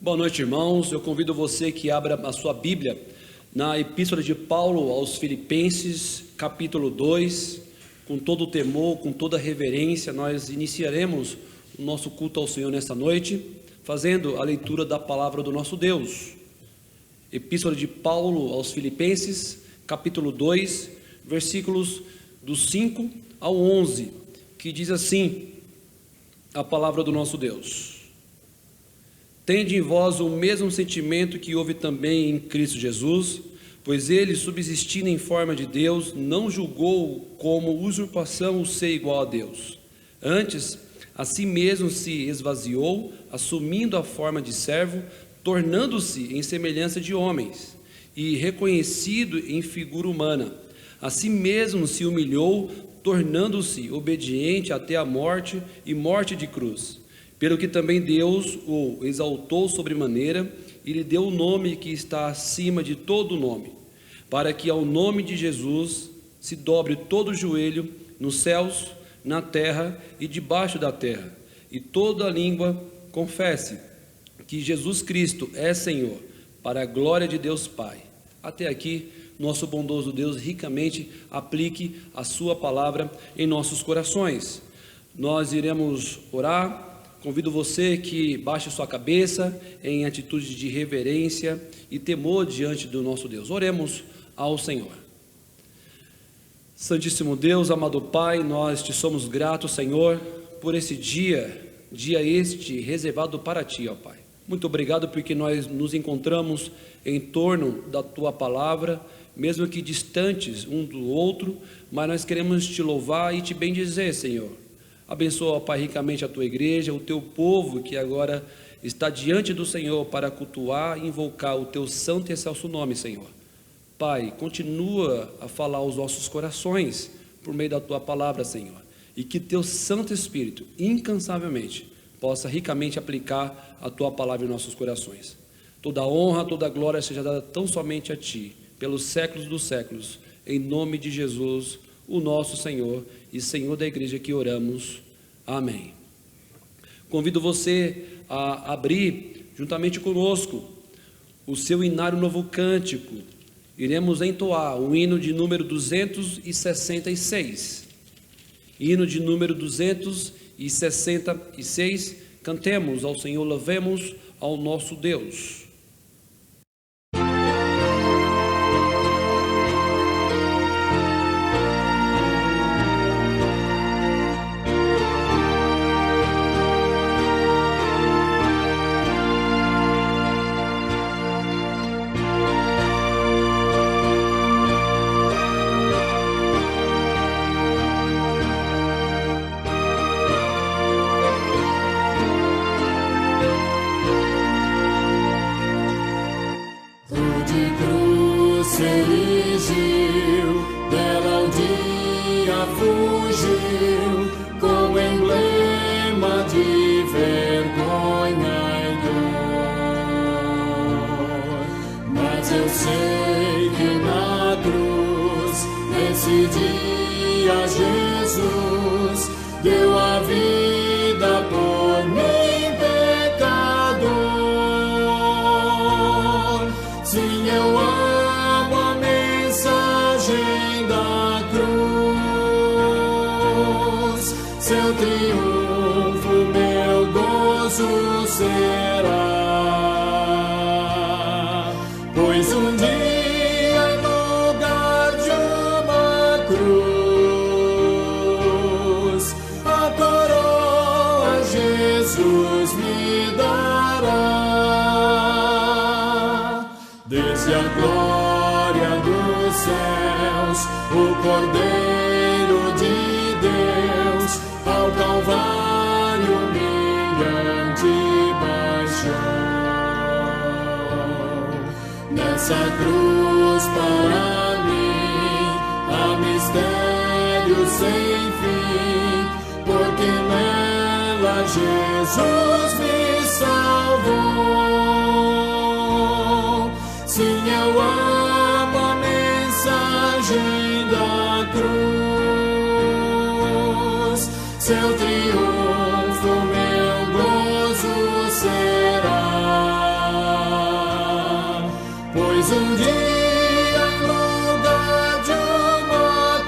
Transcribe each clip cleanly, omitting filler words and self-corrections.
Boa noite, irmãos. Eu convido você que abra a sua Bíblia na Epístola de Paulo aos Filipenses, capítulo 2. Com todo o temor, com toda a reverência, nós iniciaremos o nosso culto ao Senhor nesta noite, fazendo a leitura da palavra do nosso Deus. Epístola de Paulo aos Filipenses, capítulo 2, versículos do 5 ao 11, que diz assim a palavra do nosso Deus: Tende em vós o mesmo sentimento que houve também em Cristo Jesus, pois ele, subsistindo em forma de Deus, não julgou como usurpação o ser igual a Deus. Antes, a si mesmo se esvaziou, assumindo a forma de servo, tornando-se em semelhança de homens, e reconhecido em figura humana. A si mesmo se humilhou, tornando-se obediente até a morte e morte de cruz. Pelo que também Deus o exaltou sobremaneira e lhe deu o nome que está acima de todo nome, para que ao nome de Jesus se dobre todo o joelho nos céus, na terra e debaixo da terra, e toda língua confesse que Jesus Cristo é Senhor, para a glória de Deus Pai. Até aqui, nosso bondoso Deus ricamente aplique a sua palavra em nossos corações. Nós iremos orar. Convido você que baixe sua cabeça em atitude de reverência e temor diante do nosso Deus. Oremos ao Senhor. Santíssimo Deus, amado Pai, nós te somos gratos, Senhor, por esse dia este reservado para Ti, ó Pai. Muito obrigado porque nós nos encontramos em torno da Tua palavra, mesmo que distantes um do outro, mas nós queremos Te louvar e Te bendizer, Senhor. Abençoa, ó Pai, ricamente a Tua igreja, o Teu povo que agora está diante do Senhor para cultuar e invocar o Teu santo e excelso nome, Senhor. Pai, continua a falar aos nossos corações por meio da Tua palavra, Senhor, e que Teu Santo Espírito, incansavelmente, possa ricamente aplicar a Tua palavra em nossos corações. Toda honra, toda glória seja dada tão somente a Ti, pelos séculos dos séculos, em nome de Jesus, o nosso Senhor e Senhor da igreja que oramos. Amém. Convido você a abrir juntamente conosco o seu Inário Novo Cântico. Iremos entoar o hino de número 266. Hino de número 266. Cantemos ao Senhor, louvemos ao nosso Deus. Jesus me salvou. Sim, eu amo a mensagem da cruz. Seu triunfo, meu gozo será. pois um dia em lugar de uma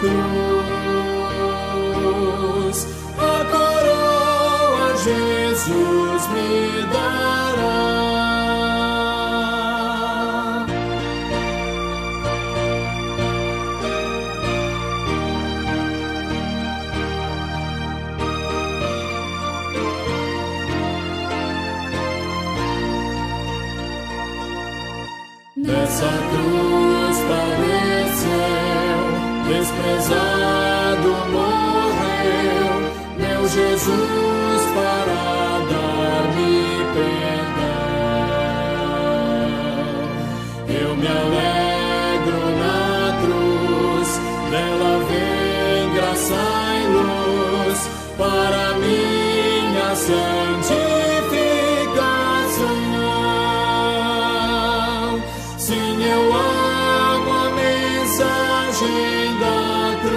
cruz, a coroa Jesus me dará. Nessa cruz padeceu, desprezado morreu, meu Jesus para dar-me perdão. Eu me alegro na cruz, dela vem graça e luz para minha santificação. Sim, eu amo a mensagem da cruz.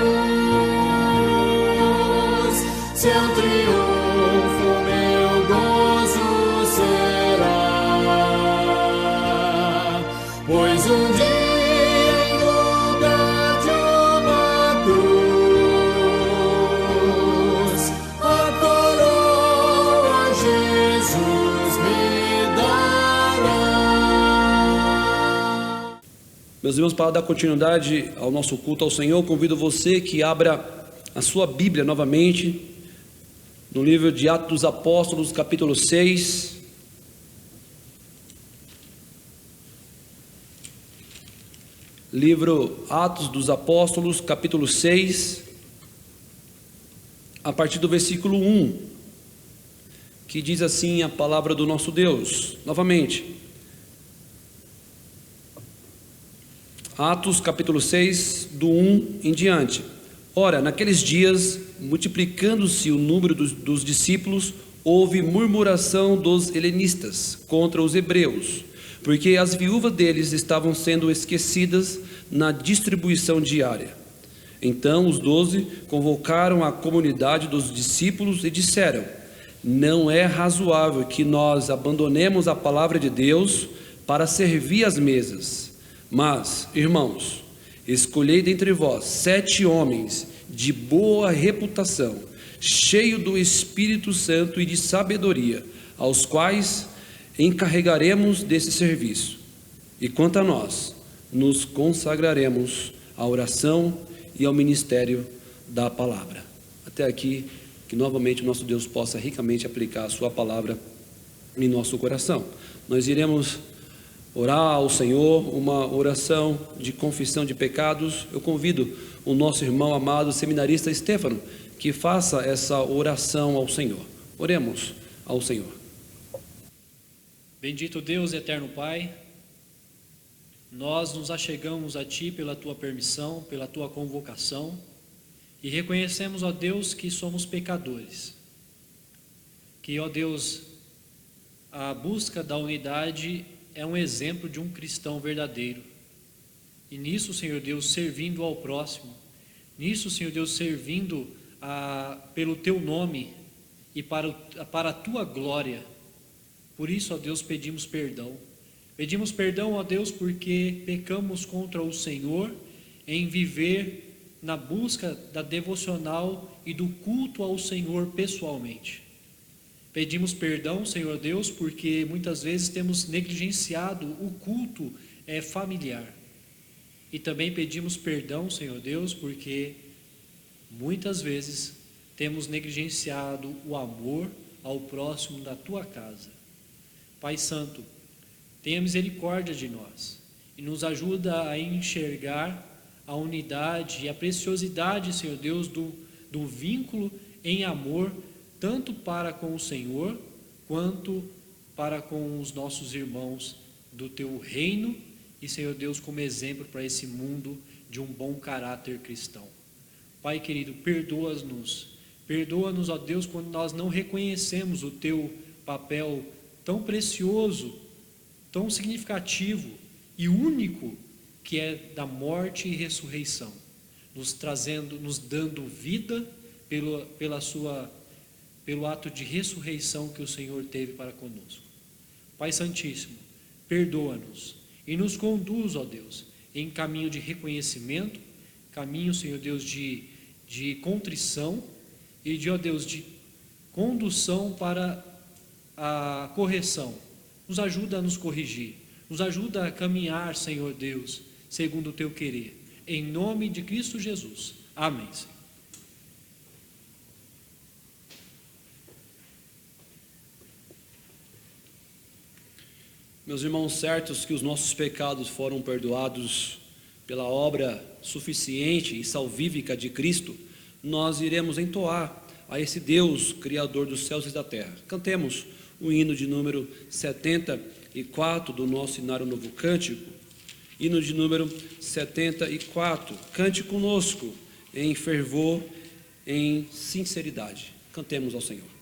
Seu triunfo meu gozo será, pois um dia em lugar de uma cruz, a coroa Jesus me dará. Meus irmãos, para dar continuidade ao nosso culto ao Senhor, convido você que abra a sua Bíblia novamente, no livro de Atos dos Apóstolos, capítulo 6. Livro Atos dos Apóstolos, capítulo 6, a partir do versículo 1, que diz assim a palavra do nosso Deus, novamente. Atos capítulo 6, do 1 em diante. Ora, naqueles dias, multiplicando-se o número dos discípulos, houve murmuração dos helenistas contra os hebreus, porque as viúvas deles estavam sendo esquecidas na distribuição diária. Então os 12 convocaram a comunidade dos discípulos e disseram: não é razoável que nós abandonemos a palavra de Deus para servir às mesas. Mas, irmãos, escolhei dentre vós 7 homens de boa reputação, cheios do Espírito Santo e de sabedoria, aos quais encarregaremos desse serviço. E quanto a nós, nos consagraremos à oração e ao ministério da palavra. Até aqui, que novamente o nosso Deus possa ricamente aplicar a sua palavra em nosso coração. Nós iremos orar ao Senhor, uma oração de confissão de pecados. Eu convido o nosso irmão amado seminarista Stefano que faça essa oração ao Senhor. Oremos ao Senhor. Bendito Deus, eterno Pai, nós nos achegamos a Ti pela Tua permissão, pela Tua convocação, e reconhecemos, ó Deus, que somos pecadores, que, ó Deus, a busca da unidade é um exemplo de um cristão verdadeiro. E nisso, Senhor Deus, servindo ao próximo, nisso, Senhor Deus, servindo pelo Teu nome e para a Tua glória. Por isso, ó Deus, pedimos perdão. Pedimos perdão, ó Deus, porque pecamos contra o Senhor em viver na busca da devocional e do culto ao Senhor pessoalmente. Pedimos perdão, Senhor Deus, porque muitas vezes temos negligenciado o culto familiar. E também pedimos perdão, Senhor Deus, porque muitas vezes temos negligenciado o amor ao próximo da Tua casa. Pai Santo, tenha misericórdia de nós e nos ajuda a enxergar a unidade e a preciosidade, Senhor Deus, do vínculo em amor, tanto para com o Senhor, quanto para com os nossos irmãos do Teu reino, e, Senhor Deus, como exemplo para esse mundo de um bom caráter cristão. Pai querido, perdoa-nos, ó Deus, quando nós não reconhecemos o Teu papel tão precioso, tão significativo e único, que é da morte e ressurreição, nos dando vida pelo ato de ressurreição que o Senhor teve para conosco. Pai Santíssimo, perdoa-nos e nos conduz, ó Deus, em caminho de reconhecimento, caminho, Senhor Deus, de contrição e de, ó Deus, de condução para a correção. Nos ajuda a nos corrigir, nos ajuda a caminhar, Senhor Deus, segundo o teu querer. Em nome de Cristo Jesus. Amém, Senhor. Meus irmãos, certos que os nossos pecados foram perdoados pela obra suficiente e salvífica de Cristo, nós iremos entoar a esse Deus, Criador dos céus e da terra. Cantemos o hino de número 74 do nosso Inário Novo Cântico. Hino de número 74. Cante conosco em fervor, em sinceridade. Cantemos ao Senhor.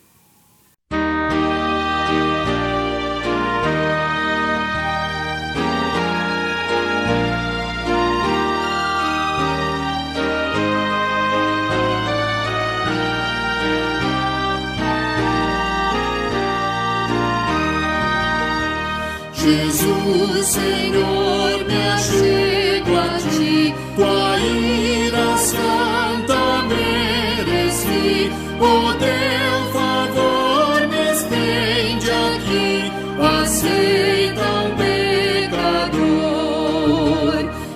Jesus, Senhor, me achego a ti, tua ira santa mereci, o teu favor me estende aqui, aceita um pecador,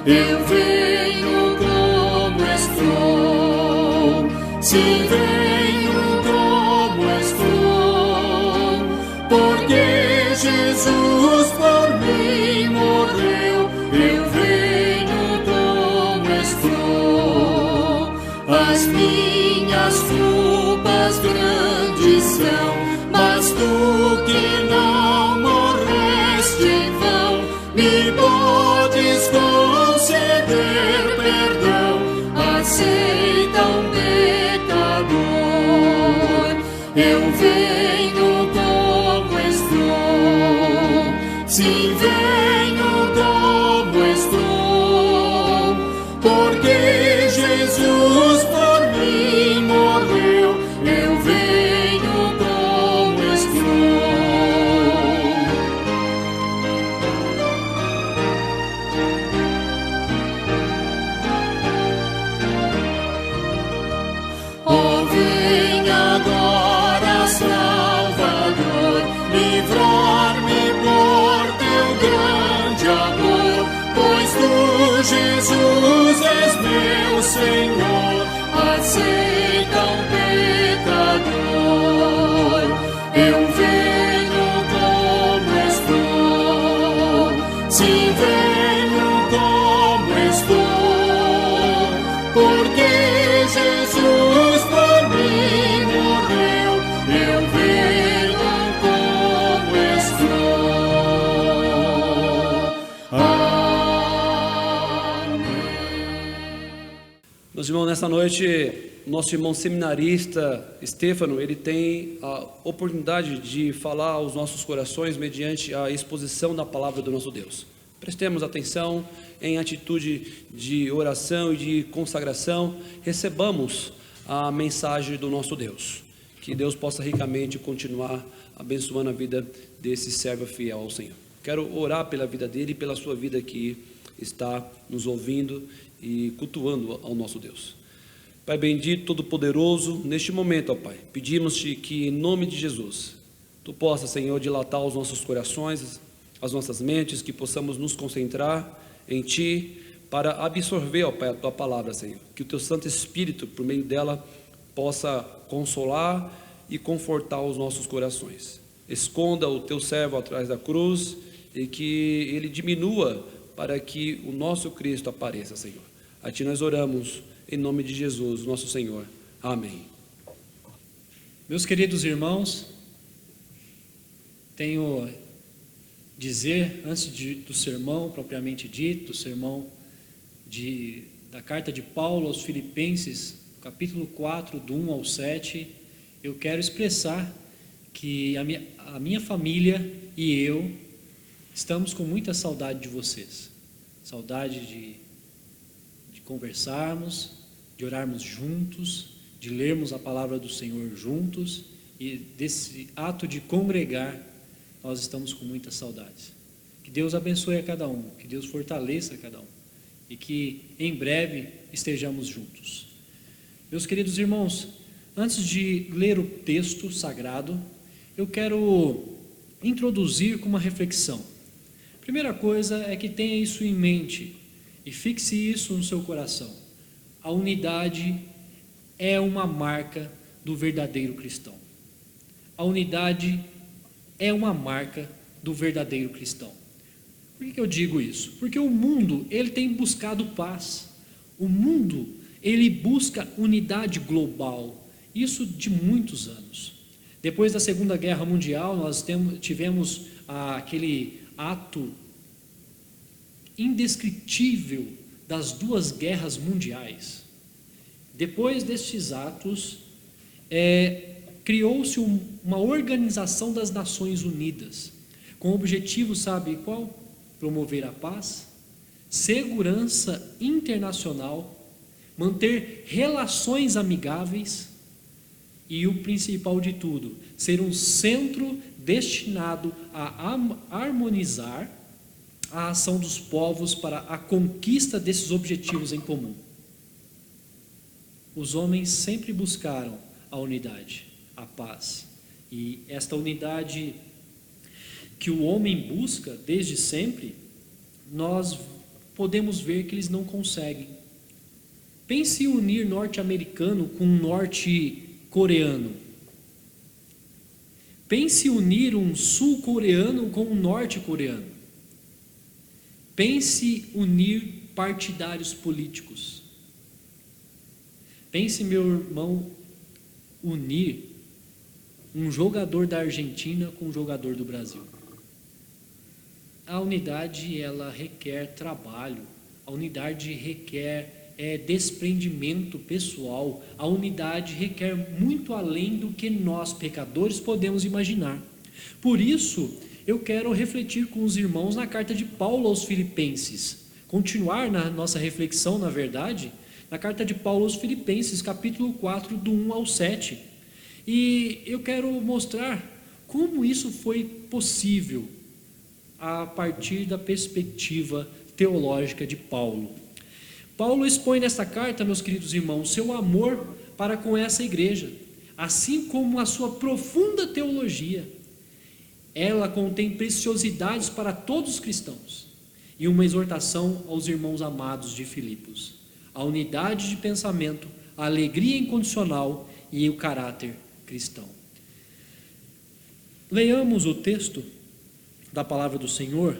eu venho como estou, sim, venho como estou, porque Jesus por mim morreu, eu venho como estou. As minhas culpas grandes são, mas tu que não morreste em vão, me podes conceder perdão, aceita um pecador, eu venho como estou. Sim, venho como estou, porque Jesus por mim morreu, eu venho como estou. Oh, vem agora, Salvador, livrar-me por grande amor, pois tu, Jesus, és meu Senhor, aceita um pecador, eu venho como estou, sim, venho como estou, porque Jesus por mim morreu, eu venho como estou. Meus irmãos, nessa noite, nosso irmão seminarista Stefano, ele tem a oportunidade de falar aos nossos corações mediante a exposição da palavra do nosso Deus. Prestemos atenção em atitude de oração e de consagração, recebamos a mensagem do nosso Deus. Que Deus possa ricamente continuar abençoando a vida desse servo fiel ao Senhor. Quero orar pela vida dele e pela sua vida que está nos ouvindo e cultuando ao nosso Deus. Pai bendito, todo-poderoso, neste momento, ó Pai, pedimos-te que em nome de Jesus, Tu possa, Senhor, dilatar os nossos corações, as nossas mentes, que possamos nos concentrar em Ti, para absorver, ó Pai, a Tua palavra, Senhor. Que o Teu Santo Espírito, por meio dela, possa consolar e confortar os nossos corações. Esconda o Teu servo atrás da cruz e que ele diminua para que o nosso Cristo apareça, Senhor. A Ti nós oramos, em nome de Jesus, nosso Senhor. Amém. Meus queridos irmãos, tenho dizer, antes do sermão propriamente dito, do sermão da carta de Paulo aos Filipenses, capítulo 4, do 1 ao 7, eu quero expressar que a minha família e eu estamos com muita saudade de vocês. Saudade de conversarmos, de orarmos juntos, de lermos a palavra do Senhor juntos, e desse ato de congregar, nós estamos com muitas saudades. Que Deus abençoe a cada um, que Deus fortaleça a cada um e que em breve estejamos juntos. Meus queridos irmãos, antes de ler o texto sagrado, eu quero introduzir com uma reflexão. Primeira coisa é que tenha isso em mente e fixe isso no seu coração. A unidade é uma marca do verdadeiro cristão. A unidade é uma marca do verdadeiro cristão. Por que eu digo isso? Porque o mundo, ele tem buscado paz. O mundo, ele busca unidade global. Isso de muitos anos. Depois da Segunda Guerra Mundial, nós tivemos aquele ato indescritível das duas guerras mundiais. Depois destes atos, criou-se uma organização das Nações Unidas, com o objetivo, sabe qual? Promover a paz, segurança internacional, manter relações amigáveis e o principal de tudo, ser um centro destinado a harmonizar a ação dos povos para a conquista desses objetivos em comum. Os homens sempre buscaram a unidade, a paz, e esta unidade que o homem busca desde sempre, nós podemos ver que eles não conseguem. Pense em unir norte-americano com norte-coreano. Pense em unir um sul-coreano com um norte-coreano. Pense em unir partidários políticos. Pense, meu irmão, unir um jogador da Argentina com um jogador do Brasil. A unidade, ela requer trabalho, a unidade requer desprendimento pessoal, a unidade requer muito além do que nós, pecadores, podemos imaginar. Por isso, eu quero refletir com os irmãos na carta de Paulo aos Filipenses, continuar na nossa reflexão, na verdade, na carta de Paulo aos Filipenses, capítulo 4, do 1 ao 7. E eu quero mostrar como isso foi possível a partir da perspectiva teológica de Paulo. Paulo expõe nesta carta, meus queridos irmãos, seu amor para com essa igreja, assim como a sua profunda teologia. Ela contém preciosidades para todos os cristãos e uma exortação aos irmãos amados de Filipos, a unidade de pensamento, a alegria incondicional e o caráter cristão. Leiamos o texto da palavra do Senhor,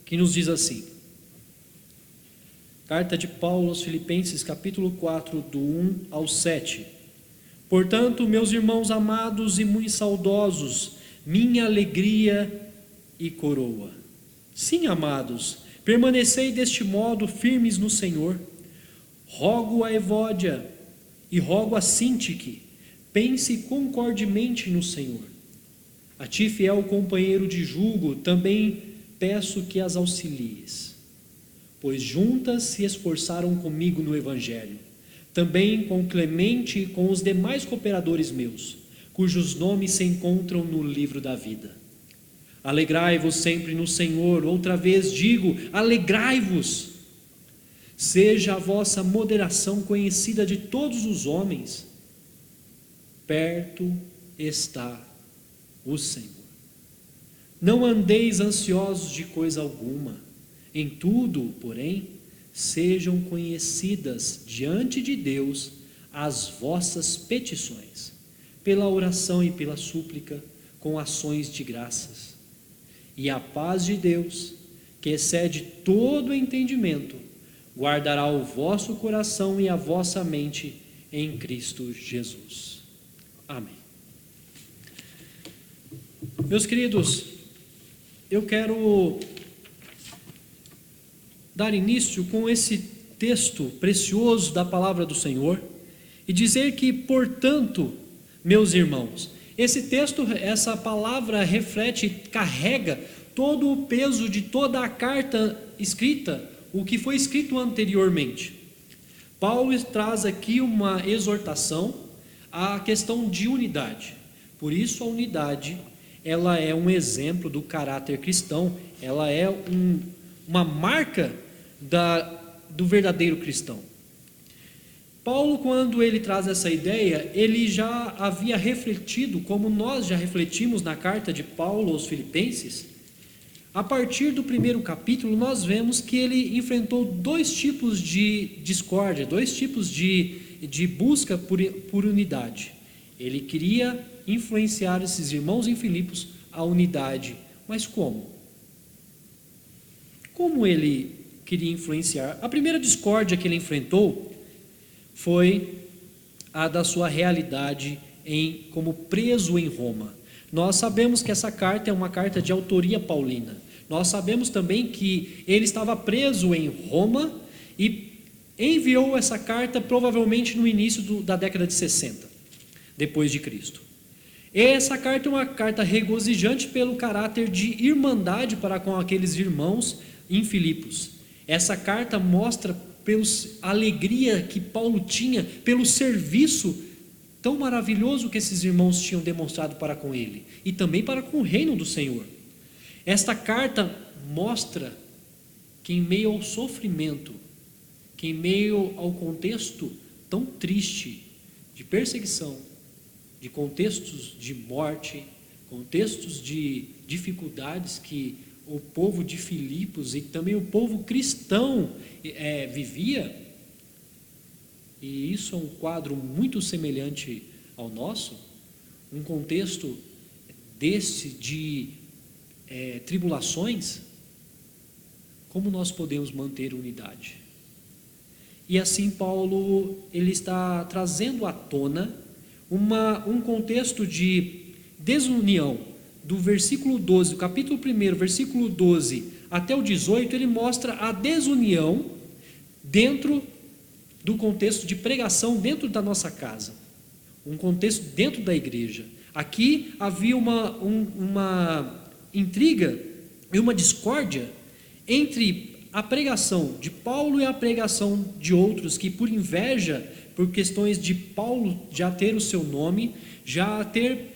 que nos diz assim: carta de Paulo aos Filipenses, capítulo 4, do 1 ao 7. Portanto, meus irmãos amados e muito saudosos, minha alegria e coroa. Sim, amados, permanecei deste modo firmes no Senhor. Rogo a Evódia e rogo a Sintique, pense concordemente no Senhor. A ti, fiel companheiro de jugo, também peço que as auxilies, pois juntas se esforçaram comigo no Evangelho, também com Clemente e com os demais cooperadores meus, cujos nomes se encontram no livro da vida. Alegrai-vos sempre no Senhor, outra vez digo, alegrai-vos. Seja a vossa moderação conhecida de todos os homens, perto está o Senhor. Não andeis ansiosos de coisa alguma, em tudo, porém, sejam conhecidas diante de Deus as vossas petições, pela oração e pela súplica, com ações de graças. E a paz de Deus, que excede todo entendimento, guardará o vosso coração e a vossa mente em Cristo Jesus. Amém. Meus queridos, eu quero dar início com esse texto precioso da palavra do Senhor e dizer que, portanto, meus irmãos, esse texto, essa palavra reflete, carrega todo o peso de toda a carta escrita, o que foi escrito anteriormente. Paulo traz aqui uma exortação à questão de unidade. Por isso a unidade ela é um exemplo do caráter cristão, ela é uma marca do verdadeiro cristão. Paulo, quando ele traz essa ideia, ele já havia refletido, como nós já refletimos na carta de Paulo aos Filipenses. A partir do primeiro capítulo, nós vemos que ele enfrentou dois tipos de discórdia, dois tipos de busca por unidade. Ele queria influenciar esses irmãos em Filipos à unidade, mas como? Como ele queria influenciar? A primeira discórdia que ele enfrentou foi a da sua realidade como preso em Roma. Nós sabemos que essa carta é uma carta de autoria paulina. Nós sabemos também que ele estava preso em Roma e enviou essa carta provavelmente no início da década de 60, depois de Cristo. Essa carta é uma carta regozijante pelo caráter de irmandade para com aqueles irmãos em Filipos. Essa carta mostra a alegria que Paulo tinha pelo serviço tão maravilhoso que esses irmãos tinham demonstrado para com ele e também para com o reino do Senhor. Esta carta mostra que em meio ao sofrimento, que em meio ao contexto tão triste de perseguição, de contextos de morte, contextos de dificuldades que o povo de Filipos e também o povo cristão vivia, e isso é um quadro muito semelhante ao nosso, um contexto desse de tribulações, como nós podemos manter unidade? E assim Paulo ele está trazendo à tona um contexto de desunião. Do versículo 12, do capítulo 1, versículo 12 até o 18, ele mostra a desunião dentro do contexto de pregação dentro da nossa casa, um contexto dentro da igreja. Aqui havia uma intriga e uma discórdia entre a pregação de Paulo e a pregação de outros que, por inveja, por questões de Paulo já ter o seu nome, já ter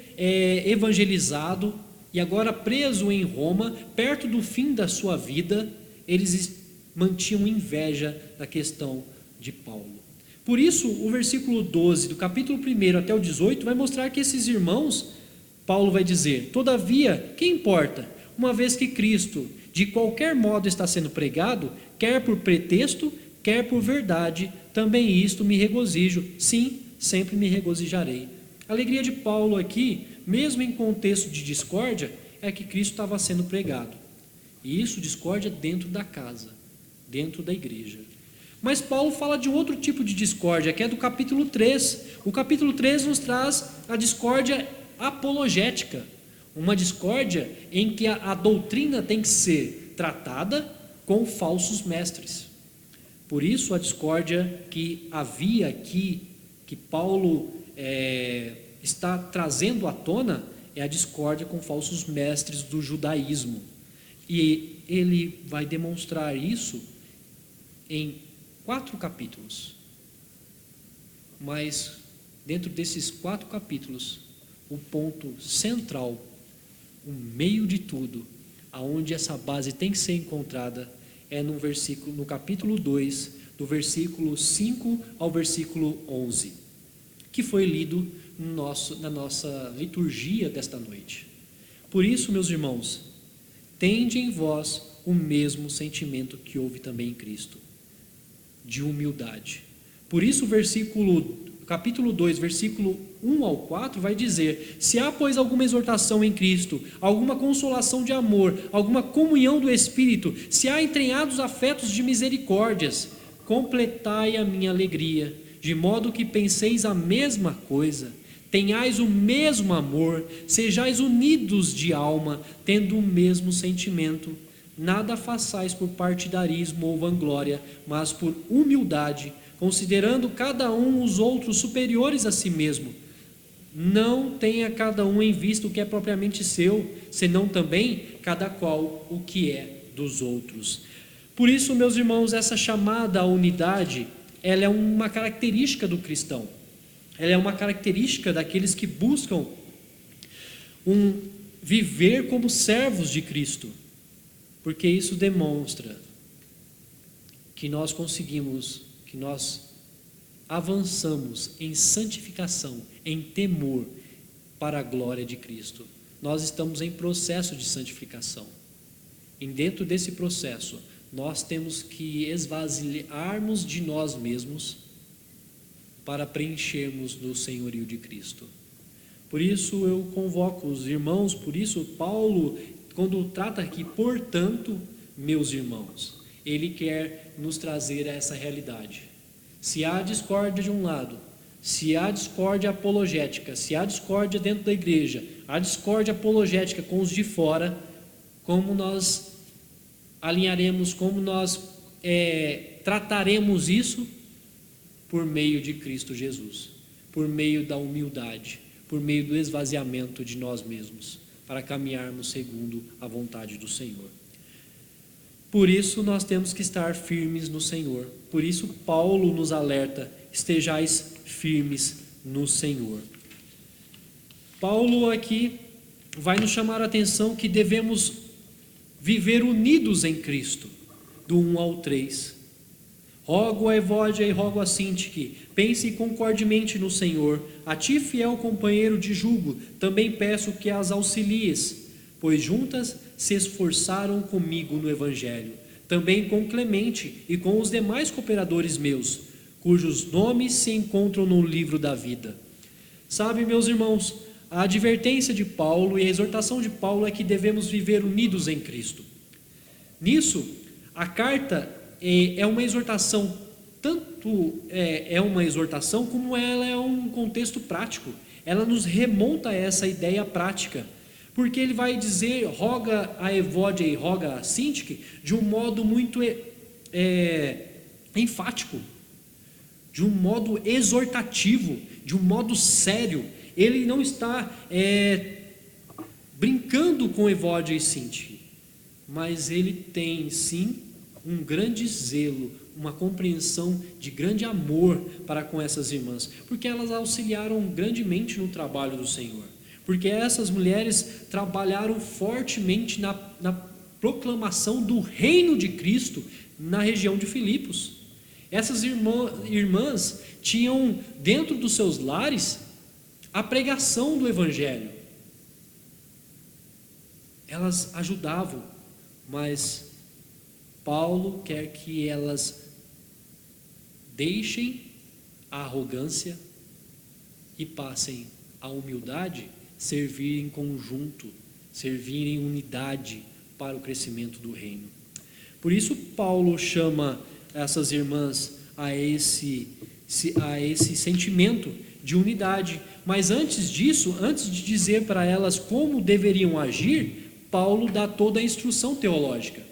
evangelizado e agora preso em Roma, perto do fim da sua vida, eles mantinham inveja da questão de Paulo. Por isso, o versículo 12 do capítulo 1 até o 18 vai mostrar que esses irmãos, Paulo vai dizer: todavia, que importa? Uma vez que Cristo de qualquer modo está sendo pregado, quer por pretexto, quer por verdade, também isto me regozijo, sim, sempre me regozijarei. A alegria de Paulo aqui, mesmo em contexto de discórdia, é que Cristo estava sendo pregado. E isso, discórdia dentro da casa, dentro da igreja. Mas Paulo fala de um outro tipo de discórdia, que é do capítulo 3. O capítulo 3 nos traz a discórdia apologética, uma discórdia em que a doutrina tem que ser tratada com falsos mestres. Por isso a discórdia que havia aqui, que Paulo está trazendo à tona, é a discórdia com falsos mestres do judaísmo. E ele vai demonstrar isso em 4 capítulos. Mas dentro desses 4 capítulos, o ponto central, o meio de tudo, aonde essa base tem que ser encontrada, é no capítulo 2, do versículo 5 ao versículo 11, que foi lido na nossa liturgia desta noite. Por isso, meus irmãos, tende em vós o mesmo sentimento que houve também em Cristo, de humildade. Por isso capítulo 2, versículo 1 ao 4 vai dizer: se há, pois, alguma exortação em Cristo, alguma consolação de amor, alguma comunhão do Espírito, se há entranhados afetos de misericórdias, completai a minha alegria, de modo que penseis a mesma coisa, tenhais o mesmo amor, sejais unidos de alma, tendo o mesmo sentimento. Nada façais por partidarismo ou vanglória, mas por humildade, considerando cada um os outros superiores a si mesmo. Não tenha cada um em vista o que é propriamente seu, senão também cada qual o que é dos outros. Por isso, meus irmãos, essa chamada à unidade, ela é uma característica do cristão. Ela é uma característica daqueles que buscam viver como servos de Cristo, porque isso demonstra que nós conseguimos, que nós avançamos em santificação, em temor para a glória de Cristo. Nós estamos em processo de santificação. E dentro desse processo, nós temos que esvaziarmos de nós mesmos para preenchermos do senhorio de Cristo. Por isso eu convoco os irmãos, por isso Paulo, quando trata aqui, portanto, meus irmãos, ele quer nos trazer a essa realidade. Se há discórdia de um lado, se há discórdia apologética, se há discórdia dentro da igreja, há discórdia apologética com os de fora, como nós alinharemos, como nós trataremos isso? Por meio de Cristo Jesus, por meio da humildade, por meio do esvaziamento de nós mesmos, para caminharmos segundo a vontade do Senhor. Por isso nós temos que estar firmes no Senhor. Por isso Paulo nos alerta: estejais firmes no Senhor. Paulo aqui vai nos chamar a atenção que devemos viver unidos em Cristo, do 1 ao 3. Rogo a Evódia e rogo a Sintique, pense concordemente no Senhor. A ti, fiel companheiro de jugo, também peço que as auxilies, pois juntas se esforçaram comigo no Evangelho. Também com Clemente e com os demais cooperadores meus, cujos nomes se encontram no livro da vida. Sabe, meus irmãos, a advertência de Paulo e a exortação de Paulo é que devemos viver unidos em Cristo. Nisso, a carta é uma exortação, tanto é uma exortação como ela é um contexto prático. Ela nos remonta a essa ideia prática, porque ele vai dizer, roga a Evódia e roga a Sintique de um modo muito enfático, de um modo exortativo, de um modo sério. Ele não está brincando com Evódia e Sintique, mas ele tem sim um grande zelo, uma compreensão de grande amor para com essas irmãs, porque elas auxiliaram grandemente no trabalho do Senhor, porque essas mulheres trabalharam fortemente na proclamação do reino de Cristo na região de Filipos. Essas irmãs tinham dentro dos seus lares a pregação do Evangelho. Elas ajudavam, mas Paulo quer que elas deixem a arrogância e passem a humildade, servir em conjunto, servir em unidade para o crescimento do reino. Por isso Paulo chama essas irmãs a esse sentimento de unidade. Mas antes disso, antes de dizer para elas como deveriam agir, Paulo dá toda a instrução teológica.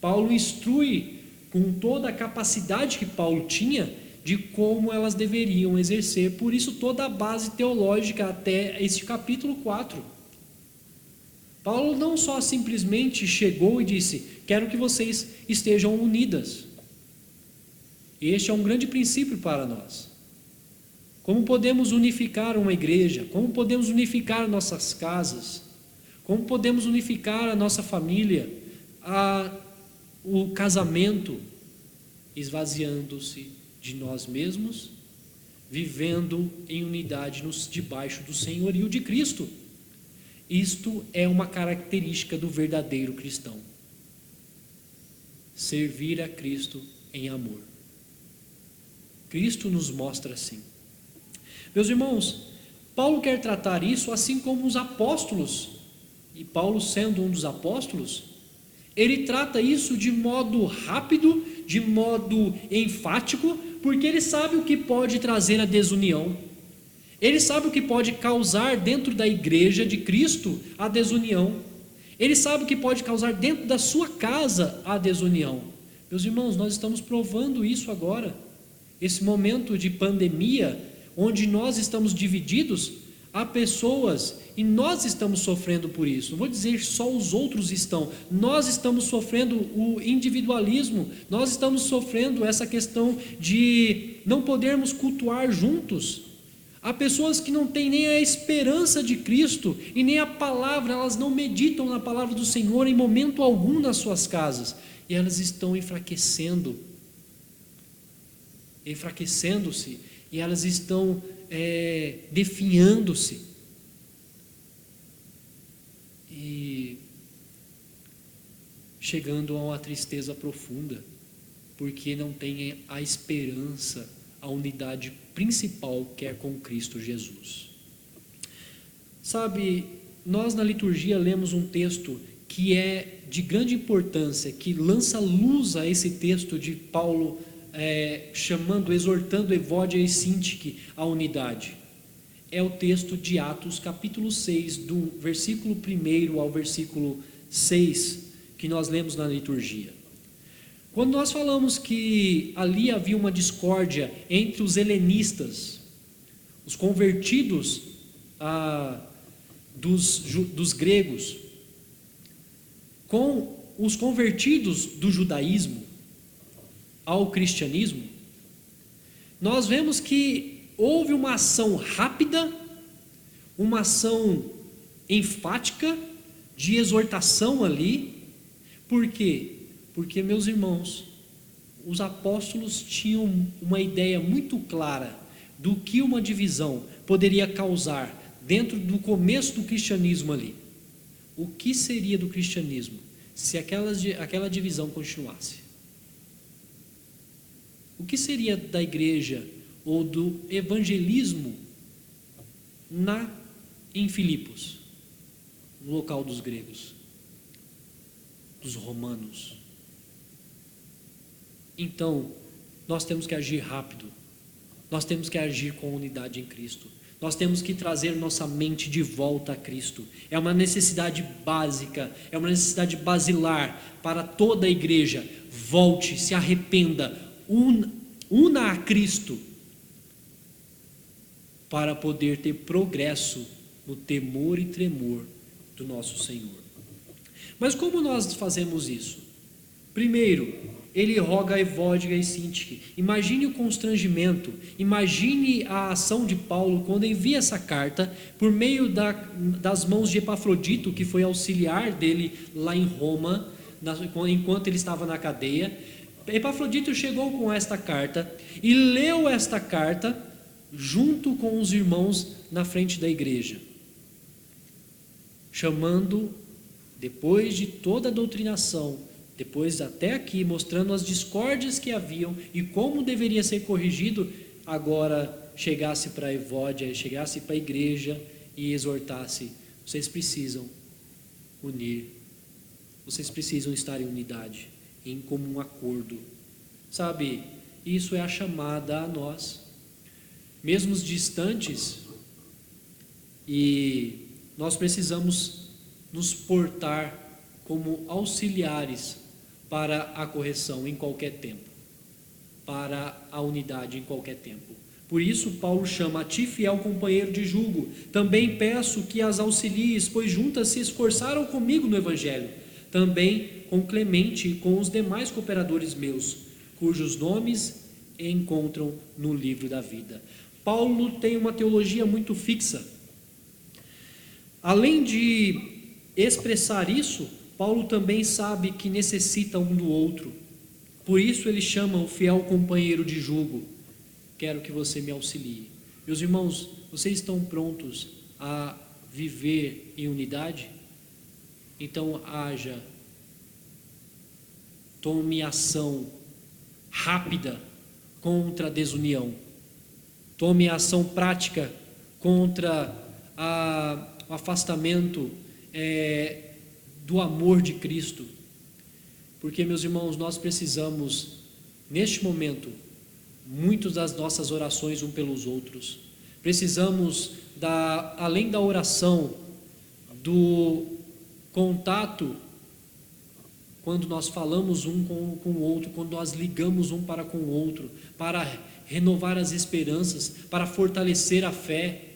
Paulo instrui com toda a capacidade que Paulo tinha de como elas deveriam exercer. Por isso toda a base teológica até este capítulo 4. Paulo não só simplesmente chegou e disse: quero que vocês estejam unidas. Este é um grande princípio para nós. Como podemos unificar uma igreja? Como podemos unificar nossas casas? Como podemos unificar a nossa família? O casamento? Esvaziando-se de nós mesmos, vivendo em unidade debaixo do senhorio de Cristo. Isto é uma característica do verdadeiro cristão: servir a Cristo em amor. Cristo nos mostra assim. Meus irmãos, Paulo quer tratar isso assim como os apóstolos, e Paulo sendo um dos apóstolos, ele trata isso de modo rápido, de modo enfático, porque ele sabe o que pode trazer a desunião. Ele sabe o que pode causar dentro da igreja de Cristo a desunião. Ele sabe o que pode causar dentro da sua casa a desunião. Meus irmãos, nós estamos provando isso agora. Esse momento de pandemia, onde nós estamos divididos, há pessoas, e nós estamos sofrendo por isso. Não vou dizer só os outros estão. Nós estamos sofrendo o individualismo. Nós estamos sofrendo essa questão de não podermos cultuar juntos. Há pessoas que não têm nem a esperança de Cristo e nem a palavra, elas não meditam na palavra do Senhor em momento algum nas suas casas, e elas estão enfraquecendo-se, e elas estão definhando-se, e chegando a uma tristeza profunda, porque não têm a esperança, a unidade principal que é com Cristo Jesus. Sabe, nós na liturgia lemos um texto que é de grande importância, que lança luz a esse texto de Paulo, exortando Evódia e Sintique à unidade. É o texto de Atos, capítulo 6, do versículo 1 ao versículo 6, que nós lemos na liturgia. Quando nós falamos que ali havia uma discórdia entre os helenistas, os convertidos dos gregos, com os convertidos do judaísmo ao cristianismo, nós vemos que houve uma ação rápida, uma ação enfática de exortação ali. Por quê? Porque, meus irmãos, os apóstolos tinham uma ideia muito clara do que uma divisão poderia causar dentro do começo do cristianismo ali. O que seria do cristianismo se aquela divisão continuasse? O que seria da igreja ou do evangelismo em Filipos, no local dos gregos, dos romanos? Então, nós temos que agir rápido, nós temos que agir com unidade em Cristo, nós temos que trazer nossa mente de volta a Cristo. É uma necessidade básica, é uma necessidade basilar para toda a igreja. Volte, se arrependa, una a Cristo, para poder ter progresso no temor e tremor do nosso Senhor. Mas como nós fazemos isso? Primeiro, ele roga a Evódia e Sintique. Imagine o constrangimento, imagine a ação de Paulo quando envia essa carta por meio das mãos de Epafrodito, que foi auxiliar dele lá em Roma, enquanto ele estava na cadeia. Epafrodito chegou com esta carta e leu esta carta junto com os irmãos na frente da igreja, chamando, depois de toda a doutrinação, depois até aqui mostrando as discórdias que haviam e como deveria ser corrigido, agora chegasse para a Evódia, chegasse para a igreja e exortasse: vocês precisam unir, vocês precisam estar em unidade, em comum acordo. Sabe, isso é a chamada a nós, mesmo distantes, e nós precisamos nos portar como auxiliares para a correção em qualquer tempo, para a unidade em qualquer tempo. Por isso Paulo chama: a ti, fiel companheiro de julgo, também peço que as auxilies, pois juntas se esforçaram comigo no Evangelho, também com Clemente e com os demais cooperadores meus, cujos nomes encontram no livro da vida. Paulo tem uma teologia muito fixa. Além de expressar isso, Paulo também sabe que necessita um do outro. Por isso ele chama o fiel companheiro de julgo: quero que você me auxilie. Meus irmãos, vocês estão prontos a viver em unidade? Então haja, tome ação rápida contra a desunião, tome ação prática contra o afastamento do amor de Cristo, porque, meus irmãos, nós precisamos, neste momento, muito das nossas orações um pelos outros. Precisamos, além da oração, do contato, quando nós falamos um com o outro, quando nós ligamos um para com o outro, para renovar as esperanças, para fortalecer a fé.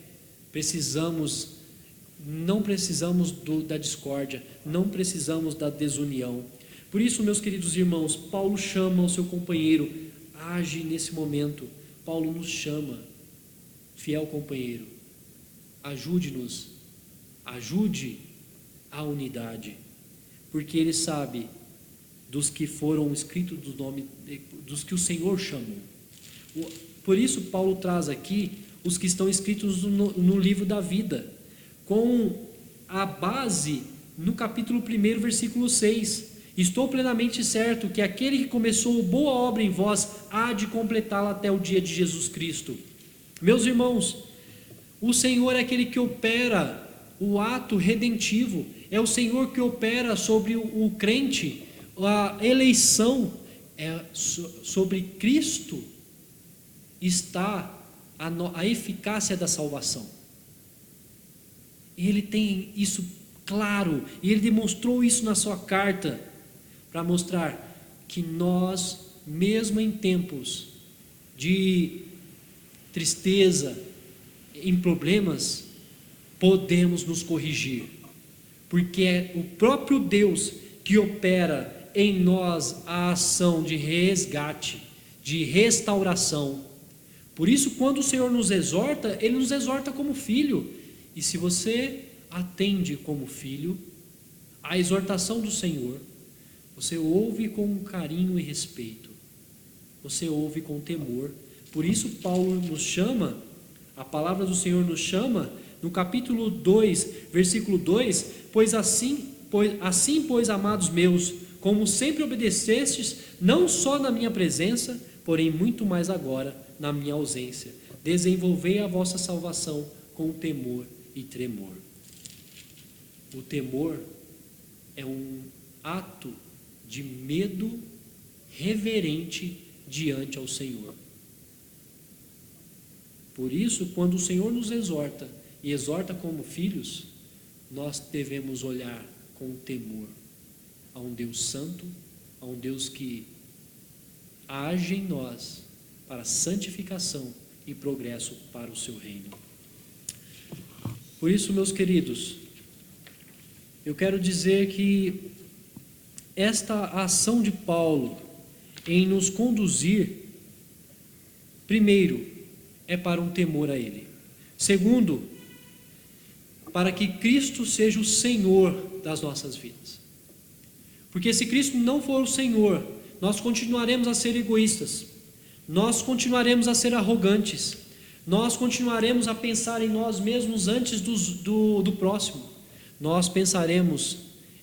Não precisamos da discórdia, não precisamos da desunião. Por isso, meus queridos irmãos, Paulo chama o seu companheiro: age nesse momento. Paulo nos chama fiel companheiro, ajude-nos, ajude a unidade, porque Ele sabe dos que foram escritos do nome, dos que o Senhor chamou. Por isso Paulo traz aqui os que estão escritos no livro da vida, com a base no capítulo 1, versículo 6. Estou plenamente certo que aquele que começou boa obra em vós há de completá-la até o dia de Jesus Cristo. Meus irmãos, o Senhor é aquele que opera o ato redentivo, é o Senhor que opera sobre o crente, a eleição, sobre Cristo está a eficácia da salvação. Ele tem isso claro, e ele demonstrou isso na sua carta, para mostrar que nós, mesmo em tempos de tristeza, em problemas, podemos nos corrigir, porque é o próprio Deus que opera em nós a ação de resgate, de restauração. Por isso, quando o Senhor nos exorta, Ele nos exorta como filho. E se você atende como filho a exortação do Senhor, você ouve com carinho e respeito, você ouve com temor. Por isso Paulo nos chama, a palavra do Senhor nos chama, no capítulo 2, versículo 2, pois amados meus, como sempre obedecestes, não só na minha presença, porém muito mais agora na minha ausência, desenvolvei a vossa salvação com temor e tremor. O temor é um ato de medo reverente diante ao Senhor. Por isso, quando o Senhor nos exorta, e exorta como filhos, nós devemos olhar com temor a um Deus santo, a um Deus que age em nós para santificação e progresso para o seu reino. Por isso, meus queridos, eu quero dizer que esta ação de Paulo em nos conduzir, primeiro, é para um temor a Ele. Segundo, para que Cristo seja o Senhor das nossas vidas. Porque se Cristo não for o Senhor, nós continuaremos a ser egoístas, nós continuaremos a ser arrogantes, nós continuaremos a pensar em nós mesmos antes do próximo, nós pensaremos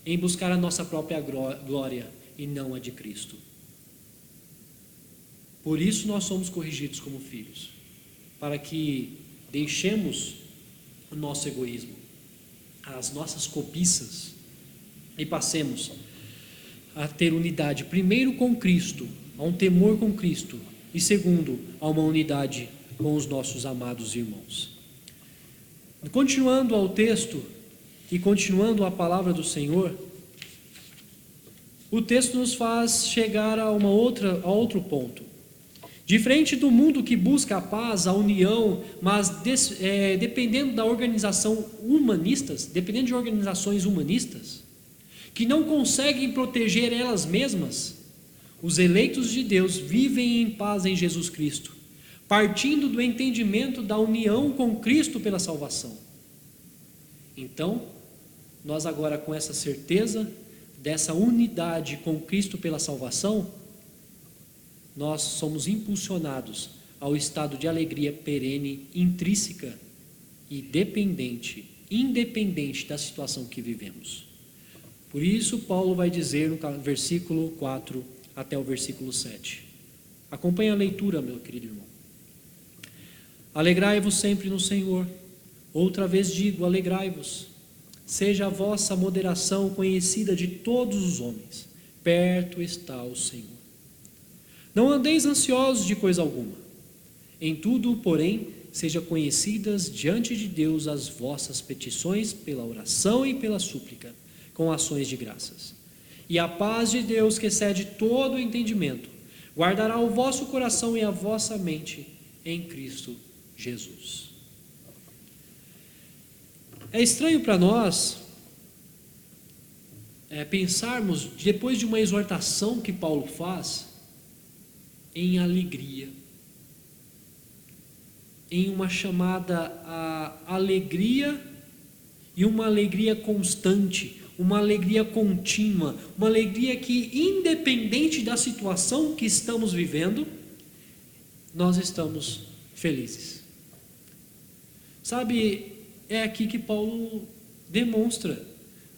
em buscar a nossa própria glória e não a de Cristo. Por isso nós somos corrigidos como filhos, para que deixemos o nosso egoísmo, as nossas cobiças, e passemos a ter unidade, primeiro com Cristo, a um temor com Cristo, e segundo, a uma unidade com os nossos amados irmãos. Continuando ao texto e continuando a palavra do Senhor, o texto nos faz chegar a outro ponto. Diferente do mundo que busca a paz, a união, mas dependendo da organização humanistas, dependendo de organizações humanistas, que não conseguem proteger elas mesmas, os eleitos de Deus vivem em paz em Jesus Cristo, partindo do entendimento da união com Cristo pela salvação. Então, nós agora com essa certeza, dessa unidade com Cristo pela salvação, nós somos impulsionados ao estado de alegria perene, intrínseca e independente da situação que vivemos. Por isso Paulo vai dizer no versículo 4 até o versículo 7. Acompanhe a leitura, meu querido irmão. Alegrai-vos sempre no Senhor. Outra vez digo, alegrai-vos. Seja a vossa moderação conhecida de todos os homens. Perto está o Senhor. Não andeis ansiosos de coisa alguma. Em tudo, porém, sejam conhecidas diante de Deus as vossas petições pela oração e pela súplica, com ações de graças. E a paz de Deus, que excede todo o entendimento, guardará o vosso coração e a vossa mente em Cristo Jesus. É estranho para nós pensarmos, depois de uma exortação que Paulo faz, em alegria, em uma chamada a alegria, e uma alegria constante, uma alegria contínua, uma alegria que, independente da situação que estamos vivendo, nós estamos felizes. Sabe, é aqui que Paulo demonstra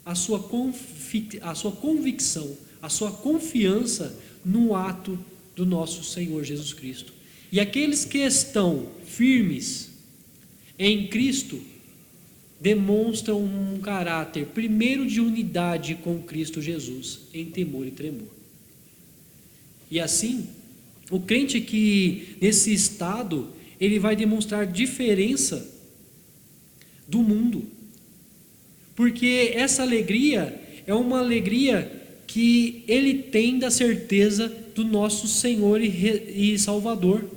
a sua convicção, a sua confiança no ato do nosso Senhor Jesus Cristo. E aqueles que estão firmes em Cristo demonstram um caráter, primeiro, de unidade com Cristo Jesus, em temor e tremor. E assim, o crente que nesse estado, ele vai demonstrar diferença do mundo. Porque essa alegria é uma alegria que ele tem da certeza do nosso Senhor e Salvador,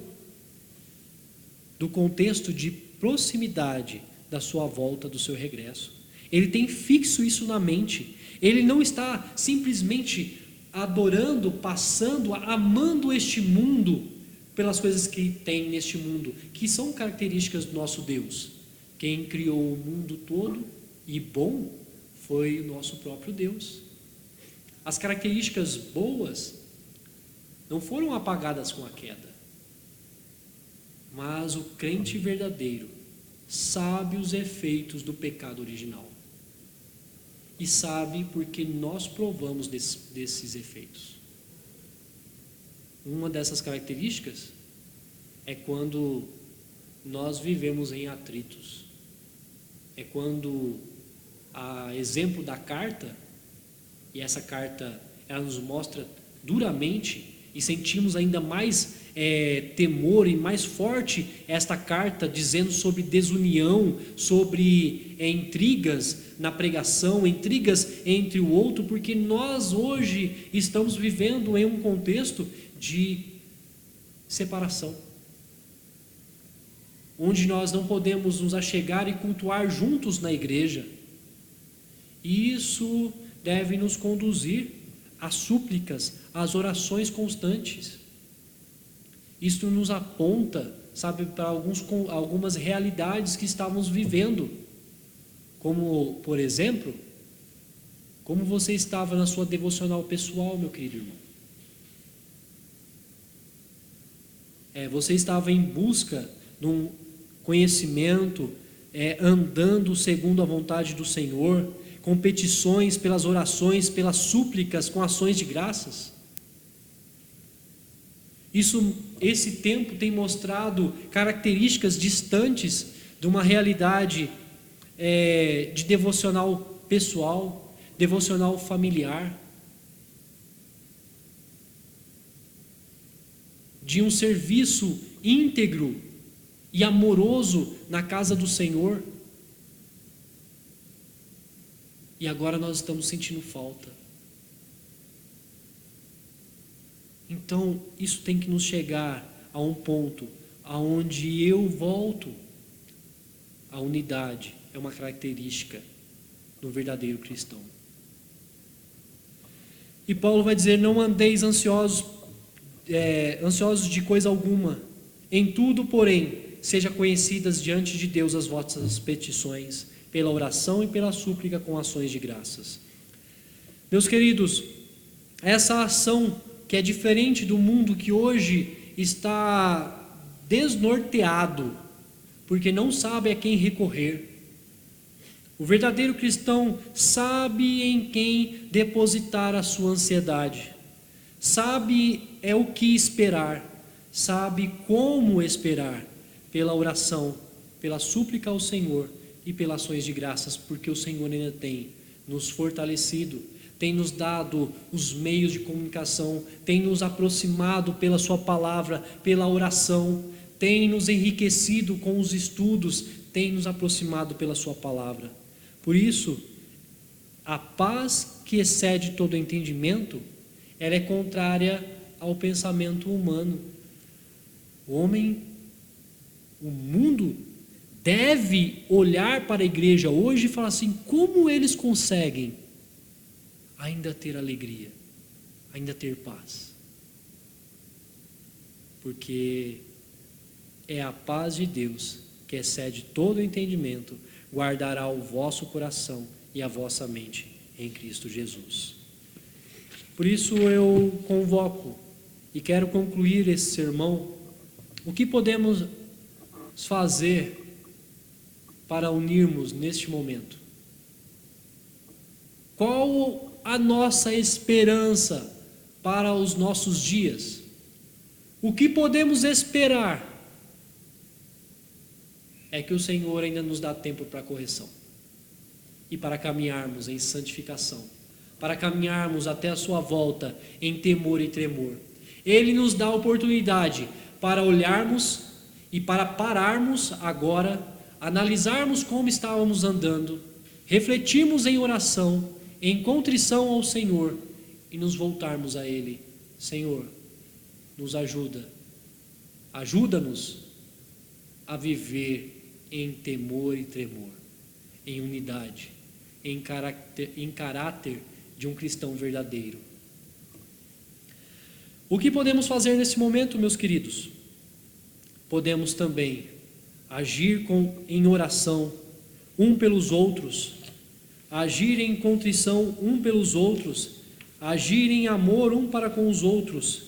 do contexto de proximidade da sua volta, do seu regresso. Ele tem fixo isso na mente. Ele não está simplesmente adorando, passando, amando este mundo pelas coisas que tem neste mundo, que são características do nosso Deus. Quem criou o mundo todo e bom foi o nosso próprio Deus. As características boas não foram apagadas com a queda, mas o crente verdadeiro sabe os efeitos do pecado original e sabe porque nós provamos desses efeitos. Uma dessas características é quando nós vivemos em atritos, é quando, a exemplo da carta, e essa carta ela nos mostra duramente, e sentimos ainda mais temor e mais forte esta carta dizendo sobre desunião, sobre intrigas na pregação, intrigas entre o outro, porque nós hoje estamos vivendo em um contexto de separação, onde nós não podemos nos achegar e cultuar juntos na igreja. Isso deve nos conduzir às súplicas, às orações constantes. Isto nos aponta, sabe, para algumas realidades que estávamos vivendo, como, por exemplo, como você estava na sua devocional pessoal, meu querido irmão. Você estava em busca de um conhecimento, andando segundo a vontade do Senhor, com petições, pelas orações, pelas súplicas, com ações de graças. Esse tempo tem mostrado características distantes de uma realidade de devocional pessoal, devocional familiar, de um serviço íntegro e amoroso na casa do Senhor. E agora nós estamos sentindo falta. Então, isso tem que nos chegar a um ponto aonde eu volto. A unidade é uma característica do verdadeiro cristão. E Paulo vai dizer: não andeis ansiosos de coisa alguma. Em tudo, porém, seja conhecidas diante de Deus as vossas petições, pela oração e pela súplica com ações de graças. Meus queridos, essa ação que é diferente do mundo que hoje está desnorteado, porque não sabe a quem recorrer. O verdadeiro cristão sabe em quem depositar a sua ansiedade, sabe o que esperar, sabe como esperar, pela oração, pela súplica ao Senhor e pelas ações de graças, porque o Senhor ainda tem nos fortalecido, tem nos dado os meios de comunicação, tem nos aproximado pela sua palavra, pela oração, tem nos enriquecido com os estudos, tem nos aproximado pela sua palavra. Por isso, a paz que excede todo entendimento, ela é contrária ao pensamento humano. O mundo deve olhar para a igreja hoje e falar assim: como eles conseguem ainda ter alegria, ainda ter paz? Porque é a paz de Deus, que excede todo entendimento, guardará o vosso coração e a vossa mente em Cristo Jesus. Por isso eu convoco e quero concluir esse sermão. O que podemos fazer para unirmos neste momento? Qual a nossa esperança para os nossos dias? O que podemos esperar? É que o Senhor ainda nos dá tempo para correção e para caminharmos em santificação, para caminharmos até a sua volta em temor e tremor. Ele nos dá a oportunidade para olharmos e para pararmos agora, analisarmos como estávamos andando, refletirmos em oração, em contrição ao Senhor e nos voltarmos a Ele. Senhor, nos ajuda-nos a viver em temor e tremor, em unidade, em caráter de um cristão verdadeiro. O que podemos fazer nesse momento, meus queridos? Podemos também agir em oração um pelos outros, agir em contrição um pelos outros, agir em amor um para com os outros,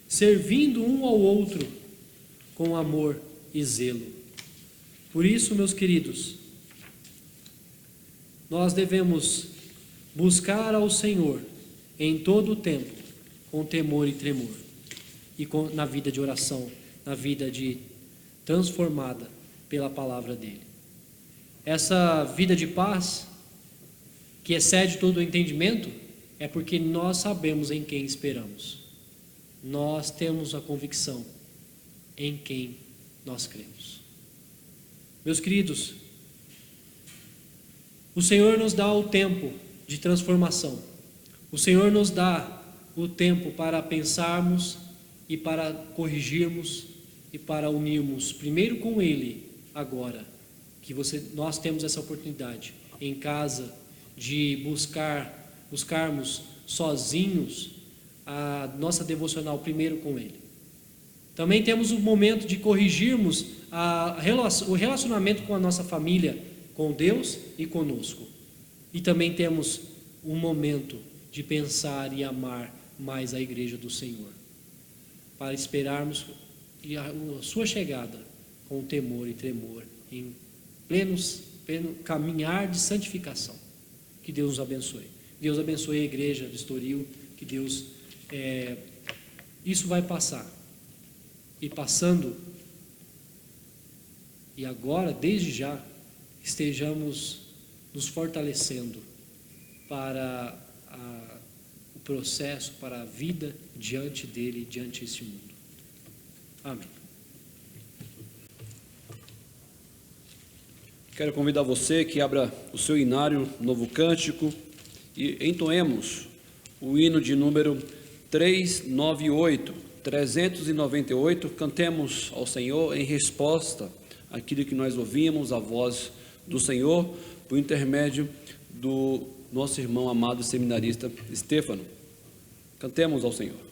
servindo um ao outro com amor e zelo. Por isso, meus queridos, nós devemos buscar ao Senhor em todo o tempo, com temor e tremor, e na vida de oração, na vida transformada pela palavra dele. Essa vida de paz, que excede todo o entendimento, é porque nós sabemos em quem esperamos. Nós temos a convicção em quem nós cremos. Meus queridos, o Senhor nos dá o tempo de transformação. O Senhor nos dá o tempo para pensarmos e para corrigirmos e para unirmos primeiro com Ele agora, que nós temos essa oportunidade em casa de buscarmos sozinhos a nossa devocional primeiro com Ele. Também temos o momento de corrigirmos o relacionamento com a nossa família, com Deus e conosco. E também temos um momento de pensar e amar mais a igreja do Senhor, para esperarmos a sua chegada com temor e tremor, em pleno caminhar de santificação. Que Deus nos abençoe. Deus abençoe a igreja do Estoril, que Deus... isso vai passar. E passando, e agora, desde já, estejamos nos fortalecendo para o processo, para a vida diante dele, diante desse mundo. Amém. Quero convidar você que abra o seu inário, novo cântico, e entoemos o hino de número 398, cantemos ao Senhor em resposta àquilo que nós ouvimos, a voz do Senhor, por intermédio do nosso irmão amado seminarista Stefano. Cantemos ao Senhor.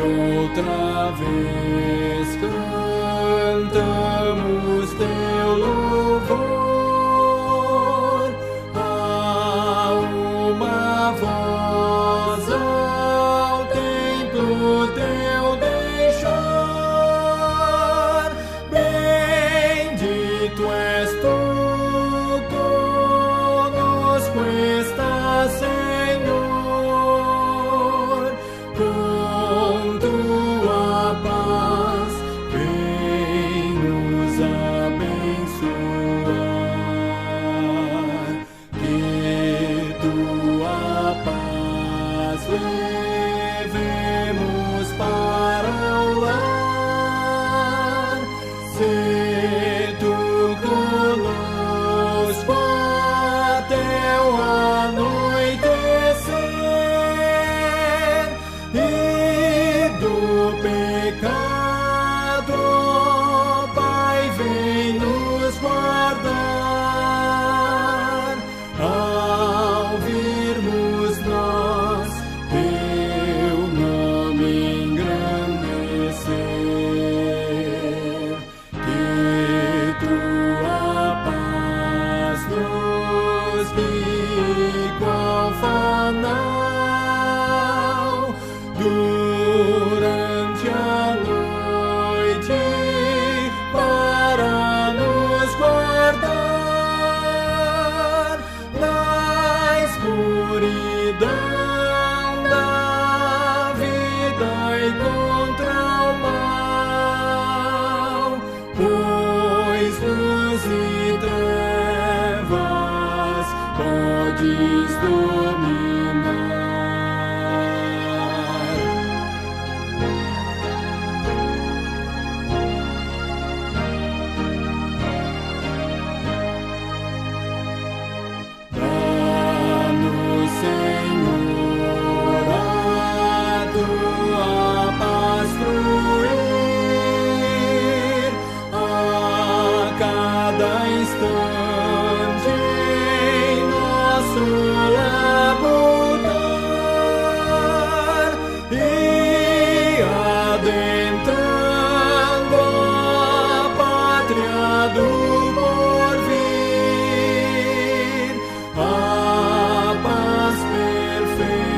Outra vez cantamos teu louvor, a uma voz ao templo teu deixar. Bendito és tu, conosco estás, Senhor, com tua paz vem nos abençoar. Que tua paz levemos para o lar. Sê tu conosco até o anoitecer. e trevas podes dominar. Dá-nos, Senhor, a tua paz fluir a cada instante em nosso labutar e adentrando a pátria do porvir, a paz perfeita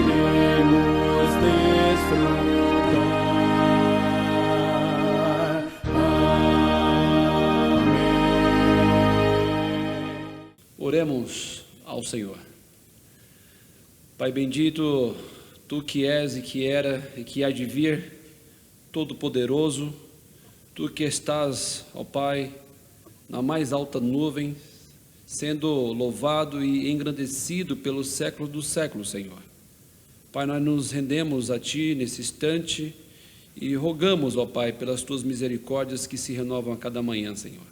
iremos desfrutar. Amém. Oremos ao Senhor. Pai bendito, Tu que és e que era e que há de vir, Todo-Poderoso, Tu que estás, ó Pai, na mais alta nuvem, sendo louvado e engrandecido pelos séculos dos séculos, Senhor. Pai, nós nos rendemos a Ti nesse instante e rogamos, ó Pai, pelas Tuas misericórdias que se renovam a cada manhã, Senhor.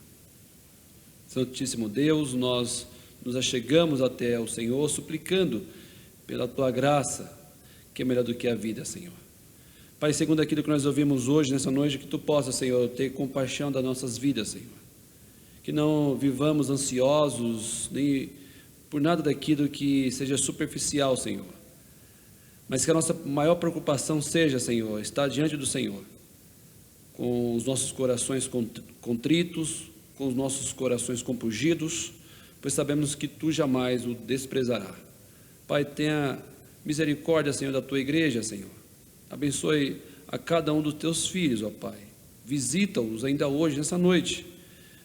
Santíssimo Deus, nós nos achegamos até o Senhor, suplicando pela Tua graça, que é melhor do que a vida, Senhor. Pai, segundo aquilo que nós ouvimos hoje, nessa noite, que Tu possa, Senhor, ter compaixão das nossas vidas, Senhor. Que não vivamos ansiosos, nem por nada daquilo que seja superficial, Senhor. Mas que a nossa maior preocupação seja, Senhor, estar diante do Senhor, com os nossos corações contritos, com os nossos corações compungidos, pois sabemos que Tu jamais o desprezará. Pai, tenha misericórdia, Senhor, da Tua igreja, Senhor. Abençoe a cada um dos Teus filhos, ó Pai. Visita-os ainda hoje, nessa noite,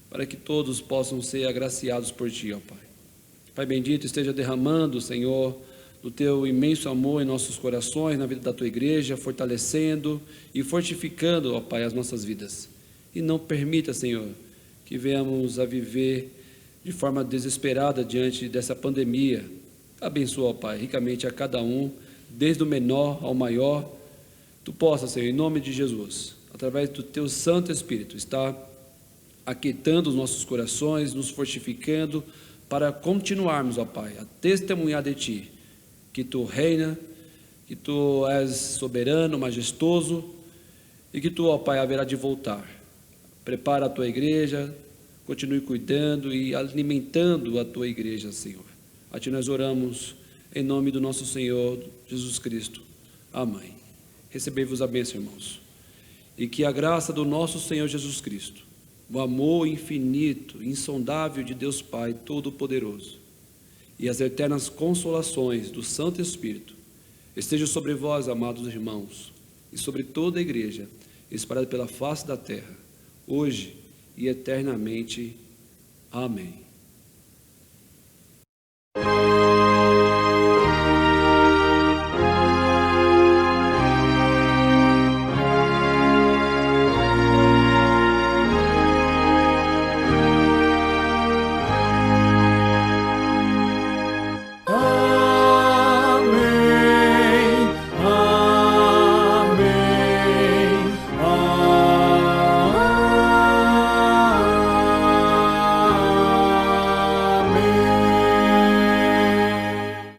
para que todos possam ser agraciados por Ti, ó Pai. Pai bendito, esteja derramando, Senhor, do Teu imenso amor em nossos corações, na vida da Tua igreja, fortalecendo e fortificando, ó Pai, as nossas vidas. E não permita, Senhor, que venhamos a viver de forma desesperada diante dessa pandemia. Abençoa, ó Pai, ricamente a cada um, desde o menor ao maior. Tu possa, Senhor, em nome de Jesus, através do Teu Santo Espírito, estar aquietando os nossos corações, nos fortificando, para continuarmos, ó Pai, a testemunhar de Ti, que Tu reina, que Tu és soberano, majestoso, e que Tu, ó Pai, haverá de voltar. Prepara a Tua igreja, continue cuidando e alimentando a Tua igreja, Senhor. A Ti nós oramos, em nome do nosso Senhor Jesus Cristo. Amém. Recebei-vos a bênção, irmãos. E que a graça do nosso Senhor Jesus Cristo, o amor infinito, insondável de Deus Pai Todo-Poderoso, e as eternas consolações do Santo Espírito estejam sobre vós, amados irmãos, e sobre toda a igreja, espalhada pela face da terra, hoje e eternamente. Amém.